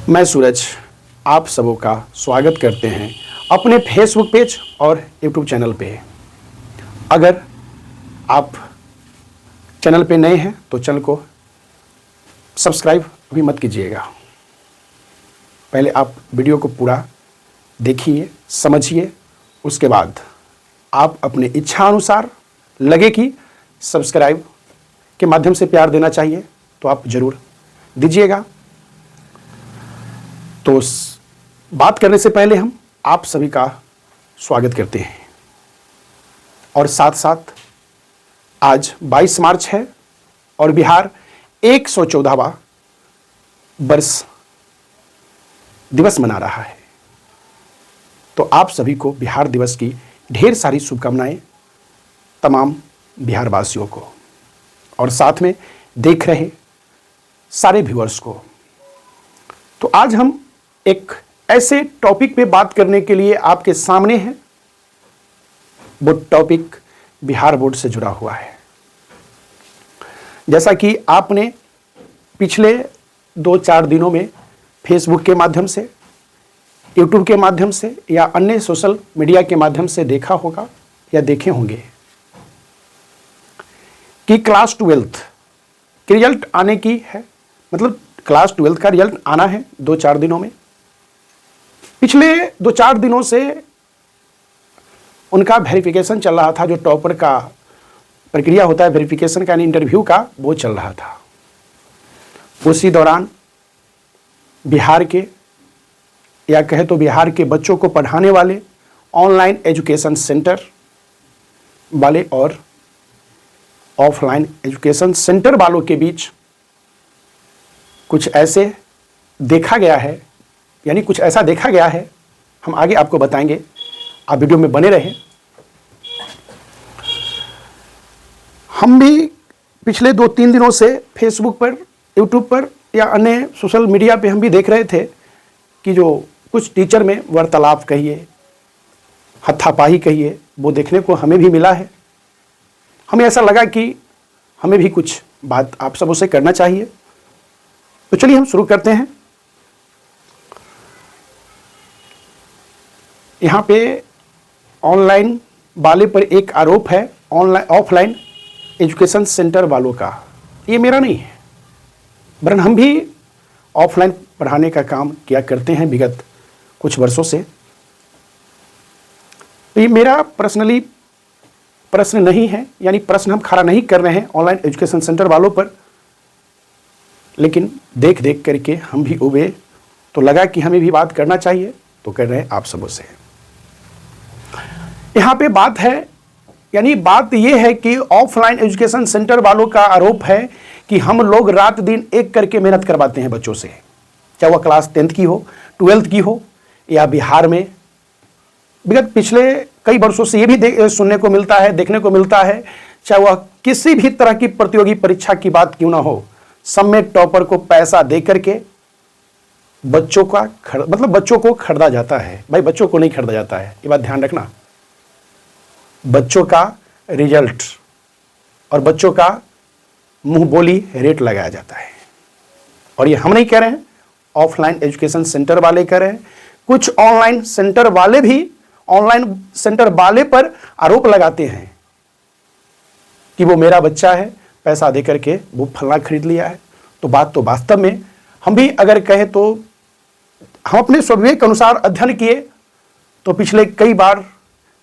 मैं सूरज आप सबों का स्वागत करते हैं अपने फेसबुक पेज और यूट्यूब चैनल पे। अगर आप चैनल पे नए हैं तो चैनल को सब्सक्राइब भी मत कीजिएगा। पहले आप वीडियो को पूरा देखिए, समझिए, उसके बाद आप अपने इच्छा अनुसार लगे कि सब्सक्राइब के माध्यम से प्यार देना चाहिए तो आप ज़रूर दीजिएगा। तो बात करने से पहले हम आप सभी का स्वागत करते हैं और साथ साथ आज 22 मार्च है और बिहार 114वां वर्ष दिवस मना रहा है। तो आप सभी को बिहार दिवस की ढेर सारी शुभकामनाएं तमाम बिहार वासियों को और साथ में देख रहे सारे व्यूअर्स को। तो आज हम एक ऐसे टॉपिक पे बात करने के लिए आपके सामने हैं। वो टॉपिक बिहार बोर्ड से जुड़ा हुआ है। जैसा कि आपने पिछले 2-4 दिनों में फेसबुक के माध्यम से, यूट्यूब के माध्यम से या अन्य सोशल मीडिया के माध्यम से देखा होगा या देखे होंगे कि क्लास 12th के रिजल्ट आने की है, मतलब क्लास 12th का रिजल्ट आना है 2-4 दिनों में। पिछले 2-4 दिनों से उनका वेरिफिकेशन चल रहा था। जो टॉपर का प्रक्रिया होता है वेरिफिकेशन का, यानी इंटरव्यू का, वो चल रहा था। उसी दौरान बिहार के या कहे तो बिहार के बच्चों को पढ़ाने वाले ऑनलाइन एजुकेशन सेंटर वाले और ऑफलाइन एजुकेशन सेंटर वालों के बीच कुछ ऐसे देखा गया है, यानी कुछ ऐसा देखा गया है। हम आगे आपको बताएंगे, आप वीडियो में बने रहें। हम भी पिछले 2-3 दिनों से फेसबुक पर, यूट्यूब पर या अन्य सोशल मीडिया पे हम भी देख रहे थे कि जो कुछ टीचर में वार्तालाप कहिए, हत्थापाई कहिए, वो देखने को हमें भी मिला है। हमें ऐसा लगा कि हमें भी कुछ बात आप सबों से करना चाहिए। तो चलिए हम शुरू करते हैं। यहाँ पे ऑनलाइन वाले पर एक आरोप है, ऑनलाइन ऑफलाइन एजुकेशन सेंटर वालों का। ये मेरा नहीं है, वरन हम भी ऑफलाइन पढ़ाने का काम किया करते हैं विगत कुछ वर्षों से। तो ये मेरा पर्सनली प्रश्न नहीं है, यानी प्रश्न हम खड़ा नहीं कर रहे हैं ऑनलाइन एजुकेशन सेंटर वालों पर, लेकिन देख देख करके हम भी उबे तो लगा कि हमें भी बात करना चाहिए, तो कर रहे हैं आप सबों से। यहाँ पे बात है, यानी बात ये है कि ऑफलाइन एजुकेशन सेंटर वालों का आरोप है कि हम लोग रात दिन एक करके मेहनत करवाते हैं बच्चों से, चाहे वह क्लास 10th की हो, 12th की हो, या बिहार में विगत पिछले कई वर्षों से ये भी सुनने को मिलता है, देखने को मिलता है, चाहे वह किसी भी तरह की प्रतियोगी परीक्षा की बात क्यों ना हो, सब में टॉपर को पैसा दे करके बच्चों का मतलब बच्चों को खरीदा जाता है। भाई बच्चों को नहीं खरीदा जाता है, ये बात ध्यान रखना। बच्चों का रिजल्ट और बच्चों का मुंह बोली रेट लगाया जाता है। और ये हम नहीं कह रहे हैं, ऑफलाइन एजुकेशन सेंटर वाले कह रहे हैं। कुछ ऑनलाइन सेंटर वाले भी ऑनलाइन सेंटर वाले पर आरोप लगाते हैं कि वो मेरा बच्चा है, पैसा दे करके वो फलना खरीद लिया है। तो बात तो वास्तव में हम भी अगर कहें तो हम अपने स्वविवेक के अनुसार अध्ययन किए तो पिछले कई बार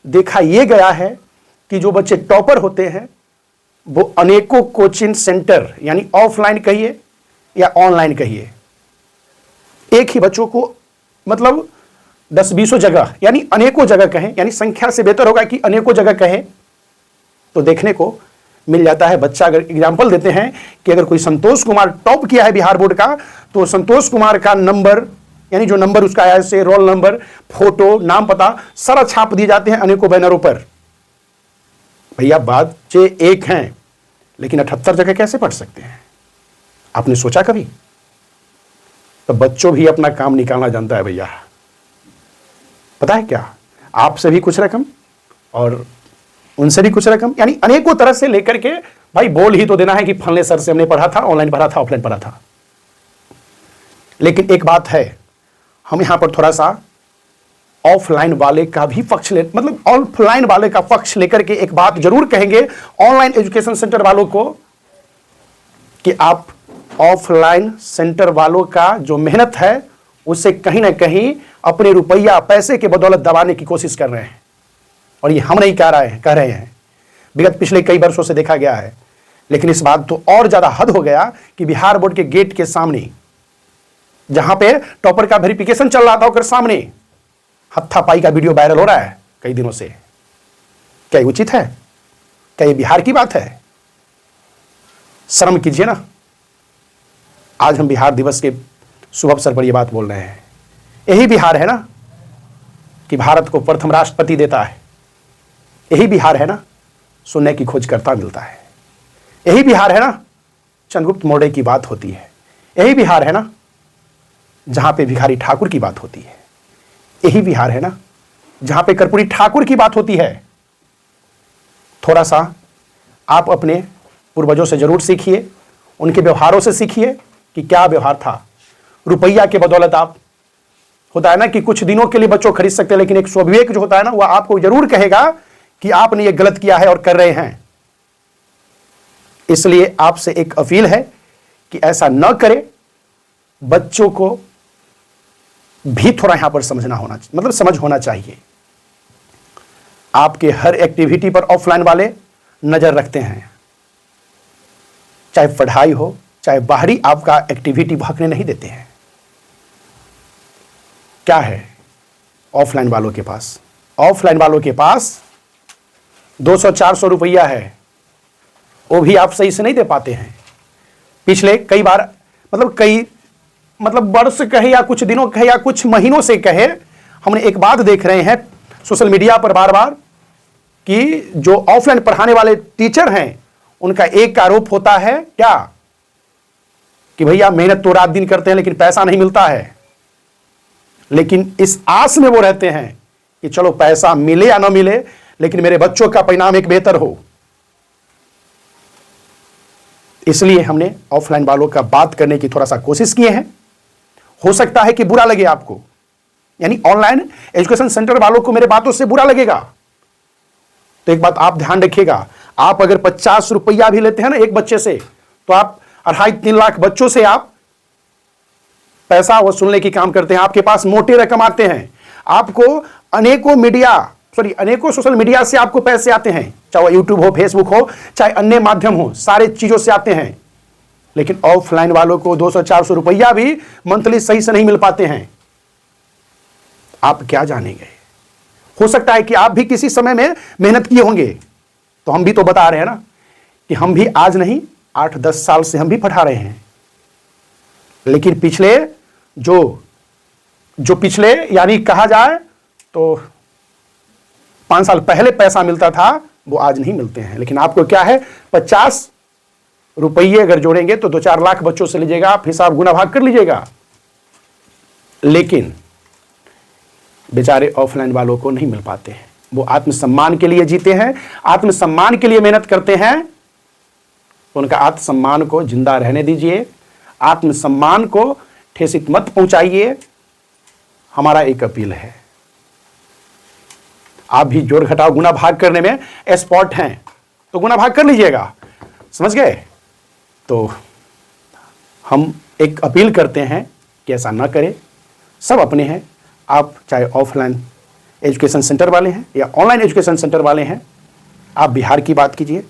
देखा यह गया है कि जो बच्चे टॉपर होते हैं वो अनेकों कोचिंग सेंटर, यानी ऑफलाइन कहिए या ऑनलाइन कहिए, एक ही बच्चों को मतलब 10-20 जगह, यानी अनेकों जगह कहें, यानी संख्या से बेहतर होगा कि अनेकों जगह कहें, तो देखने को मिल जाता है। बच्चा, अगर एग्जाम्पल देते हैं कि अगर कोई संतोष कुमार टॉप किया है बिहार बोर्ड का, तो संतोष कुमार का नंबर, यानी जो नंबर उसका आया है, रोल नंबर, फोटो, नाम, पता सारा छाप दिए जाते हैं अनेकों बैनरों पर। भैया बच्चे एक हैं लेकिन 78 जगह कैसे पढ़ सकते हैं? आपने सोचा कभी? तो बच्चों भी अपना काम निकालना जानता है भैया। पता है क्या, आपसे भी कुछ रकम और उनसे भी कुछ रकम, यानी अनेकों तरह से लेकर के भाई बोल ही तो देना है कि फलने सर से हमने पढ़ा था, ऑनलाइन पढ़ा था, ऑफलाइन पढ़ा था। लेकिन एक बात है, हम यहां पर थोड़ा सा ऑफलाइन वाले का भी पक्ष मतलब ऑफलाइन वाले का पक्ष लेकर के एक बात जरूर कहेंगे ऑनलाइन एजुकेशन सेंटर वालों को, कि आप ऑफलाइन सेंटर वालों का जो मेहनत है उसे कहीं ना कहीं अपने रुपया पैसे के बदौलत दबाने की कोशिश कर रहे हैं। और ये हम नहीं कह रहे हैं, विगत पिछले कई वर्षों से देखा गया है। लेकिन इस बात तो और ज्यादा हद हो गया कि बिहार बोर्ड के गेट के सामने, जहां पे टॉपर का वेरिफिकेशन चल रहा था, उसके सामने हत्थापाई का वीडियो वायरल हो रहा है कई दिनों से। क्या ये उचित है? क्या ये बिहार की बात है? शर्म कीजिए ना। आज हम बिहार दिवस के शुभ अवसर पर यह बात बोल रहे हैं। यही बिहार है ना कि भारत को प्रथम राष्ट्रपति देता है। यही बिहार है ना सोने की खोज करता मिलता है। यही बिहार है ना चंद्रगुप्त मौर्य की बात होती है। यही बिहार है ना जहां पे भिखारी ठाकुर की बात होती है। यही बिहार है ना जहां पे कर्पूरी ठाकुर की बात होती है। थोड़ा सा आप अपने पूर्वजों से जरूर सीखिए, उनके व्यवहारों से सीखिए कि क्या व्यवहार था। रुपया के बदौलत आप, होता है ना कि कुछ दिनों के लिए बच्चों खरीद सकते हैं, लेकिन एक स्वविवेक जो होता है ना वह आपको जरूर कहेगा कि आपने ये गलत किया है और कर रहे हैं। इसलिए आपसे एक अपील है कि ऐसा न करें। बच्चों को भी थोड़ा यहां पर समझ होना चाहिए। आपके हर एक्टिविटी पर ऑफलाइन वाले नजर रखते हैं, चाहे पढ़ाई हो चाहे बाहरी आपका एक्टिविटी भागने नहीं देते हैं। क्या है ऑफलाइन वालों के पास? ऑफलाइन वालों के पास 200-400 रुपया है, वो भी आप सही से नहीं दे पाते हैं। पिछले कई बार मतलब वर्ष कहे या कुछ दिनों कहे या कुछ महीनों से कहे, हमने एक बात देख रहे हैं सोशल मीडिया पर बार बार कि जो ऑफलाइन पढ़ाने वाले टीचर हैं उनका एक आरोप होता है क्या कि भैया मेहनत तो रात दिन करते हैं लेकिन पैसा नहीं मिलता है। लेकिन इस आस में वो रहते हैं कि चलो पैसा मिले या ना मिले लेकिन मेरे बच्चों का परिणाम एक बेहतर हो। इसलिए हमने ऑफलाइन वालों का बात करने की थोड़ा सा कोशिश किए हैं। हो सकता है कि बुरा लगे आपको, यानी ऑनलाइन एजुकेशन सेंटर वालों को मेरे बातों से बुरा लगेगा। तो एक बात आप ध्यान रखिएगा, आप अगर 50 रुपया भी लेते हैं ना एक बच्चे से, तो आप 2.5-3 लाख बच्चों से आप पैसा वसूलने की काम करते हैं। आपके पास मोटी रकम आते हैं। आपको अनेकों सोशल मीडिया से आपको पैसे आते हैं, चाहे वो यूट्यूब हो, फेसबुक हो, चाहे अन्य माध्यम हो, सारे चीजों से आते हैं। लेकिन ऑफलाइन वालों को 200-400 रुपया भी मंथली सही से नहीं मिल पाते हैं। आप क्या जानेंगे? हो सकता है कि आप भी किसी समय में मेहनत किए होंगे। तो हम भी तो बता रहे हैं ना कि हम भी आज नहीं 8-10 साल से हम भी पढ़ा रहे हैं। लेकिन पिछले जो पिछले यानी कहा जाए तो 5 साल पहले पैसा मिलता था वो आज नहीं मिलते हैं। लेकिन आपको क्या है, 50 रुपये अगर जोड़ेंगे तो 2-4 लाख बच्चों से लीजिएगा, आप हिसाब गुना भाग कर लीजिएगा। लेकिन बेचारे ऑफलाइन वालों को नहीं मिल पाते हैं। वो आत्मसम्मान के लिए जीते हैं, आत्मसम्मान के लिए मेहनत करते हैं। तो उनका आत्मसम्मान को जिंदा रहने दीजिए, आत्मसम्मान को ठेस मत पहुंचाइए। हमारा एक अपील है, आप भी जोड़ घटाव गुना भाग करने में एक्सपर्ट हैं तो गुना भाग कर लीजिएगा, समझ गए? तो हम एक अपील करते हैं कि ऐसा ना करें। सब अपने हैं, आप चाहे ऑफलाइन एजुकेशन सेंटर वाले हैं या ऑनलाइन एजुकेशन सेंटर वाले हैं, आप बिहार की बात कीजिए,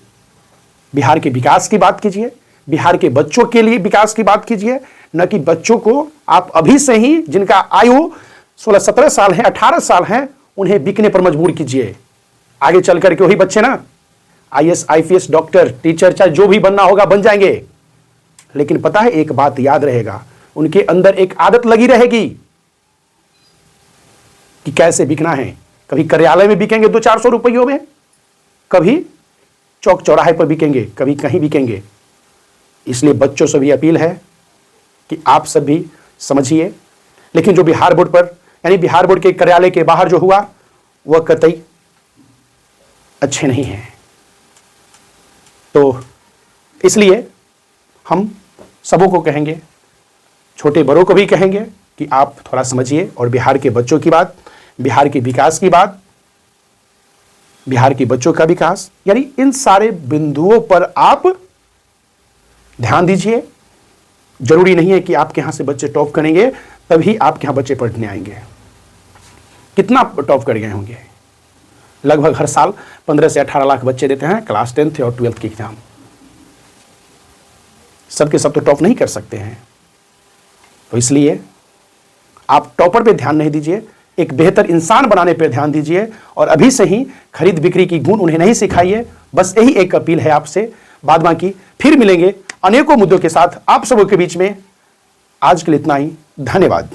बिहार के विकास की बात कीजिए, बिहार के बच्चों के लिए विकास की बात कीजिए। न कि बच्चों को आप अभी से ही, जिनका आयु 16-17 साल है, 18 साल है, उन्हें बिकने पर मजबूर कीजिए। आगे चल करके वही बच्चे ना IAS, IPS, डॉक्टर, टीचर, चाहे जो भी बनना होगा बन जाएंगे। लेकिन पता है एक बात याद रहेगा, उनके अंदर एक आदत लगी रहेगी कि कैसे बिकना है। कभी कार्यालय में बिकेंगे 200-400 रुपयों में, कभी चौक चौराहे पर बिकेंगे, कभी कहीं बिकेंगे। इसलिए बच्चों से भी अपील है कि आप सब भी समझिए। लेकिन जो बिहार बोर्ड पर, यानी बिहार बोर्ड के कार्यालय के बाहर जो हुआ वह कतई अच्छे नहीं हैं। तो इसलिए हम सबों को कहेंगे छोटे बड़ों को भी कहेंगे कि आप थोड़ा समझिए और बिहार के बच्चों की बात, बिहार के विकास की बात, बिहार के बच्चों का विकास, यानी इन सारे बिंदुओं पर आप ध्यान दीजिए। जरूरी नहीं है कि आपके यहां से बच्चे टॉप करेंगे तभी आपके यहां बच्चे पढ़ने आएंगे। कितना टॉप कर गए होंगे? लगभग हर साल 15 से 18 लाख बच्चे देते हैं क्लास 10th और 12th की एग्जाम। सबके सब तो टॉप नहीं कर सकते हैं, तो इसलिए आप टॉपर पे ध्यान नहीं दीजिए, एक बेहतर इंसान बनाने पे ध्यान दीजिए और अभी से ही खरीद बिक्री की गुण उन्हें नहीं सिखाइए। बस यही एक अपील है आपसे। बाद बाकी फिर मिलेंगे अनेकों मुद्दों के साथ आप सबों के बीच में। आज के लिए इतना ही, धन्यवाद।